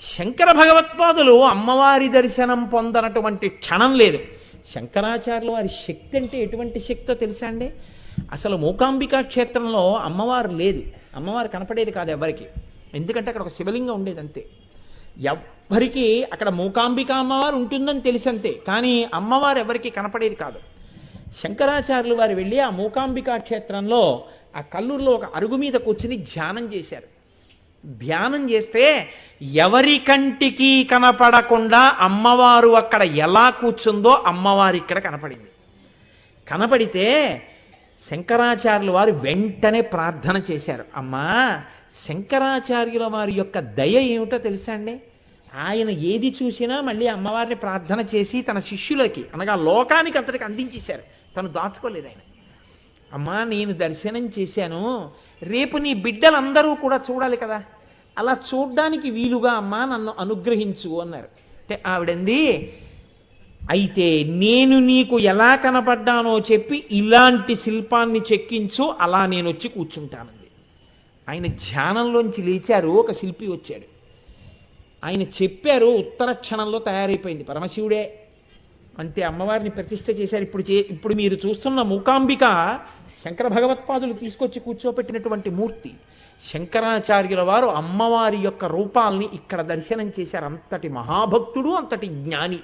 శంకర భగవత్పాదులు అమ్మవారి దర్శనం పొందనటువంటి క్షణం లేదు. శంకరాచార్యుల వారి శక్తి అంటే ఎటువంటి శక్తో తెలుసా అండి? అసలు మూకాంబికా క్షేత్రంలో అమ్మవారు లేదు, అమ్మవారు కనపడేది కాదు ఎవరికి. ఎందుకంటే అక్కడ ఒక శివలింగం ఉండేది అంతే. ఎవ్వరికి అక్కడ మూకాంబికా అమ్మవారు ఉంటుందని తెలిసి అంతే, కానీ అమ్మవారు ఎవరికి కనపడేది కాదు. శంకరాచార్యులు వారు వెళ్ళి ఆ మూకాంబికా క్షేత్రంలో ఆ కల్లూరులో ఒక అరుగు మీద కూర్చుని ధ్యానం చేశారు. ధ్యానం చేస్తే ఎవరి కంటికి కనపడకుండా అమ్మవారు అక్కడ ఎలా కూర్చుందో అమ్మవారు ఇక్కడ కనపడింది. కనపడితే శంకరాచార్యుల వారు వెంటనే ప్రార్థన చేశారు. అమ్మా, శంకరాచార్యుల వారి యొక్క దయ ఏమిటో తెలుసా అండి? ఆయన ఏది చూసినా మళ్ళీ అమ్మవారిని ప్రార్థన చేసి తన శిష్యులకి అనగా లోకానికి అంతటికి అందించేశారు, తను దాచుకోలేదు ఆయన. అమ్మా, నేను దర్శనం చేశాను, రేపు నీ బిడ్డలందరూ కూడా చూడాలి కదా, అలా చూడ్డానికి వీలుగా అమ్మా నన్ను అనుగ్రహించు అన్నారు. అంటే ఆవిడంది, అయితే నేను నీకు ఎలా కనపడ్డానో చెప్పి ఇలాంటి శిల్పాన్ని చెక్కించు, అలా నేను వచ్చి కూర్చుంటానంది. ఆయన ధ్యానంలోంచి లేచారు, ఒక శిల్పి వచ్చాడు. ఆయన చెప్పారు, ఉత్తర క్షణంలో తయారైపోయింది, పరమశివుడే. అంతే, అమ్మవారిని ప్రతిష్ఠ చేశారు. ఇప్పుడు మీరు చూస్తున్న మూకాంబిక శంకర భగవత్పాదులు తీసుకొచ్చి కూర్చోపెట్టినటువంటి మూర్తి. శంకరాచార్యుల వారు అమ్మవారి యొక్క రూపాల్ని ఇక్కడ దర్శనం చేశారు. అంతటి మహాభక్తుడు, అంతటి జ్ఞాని.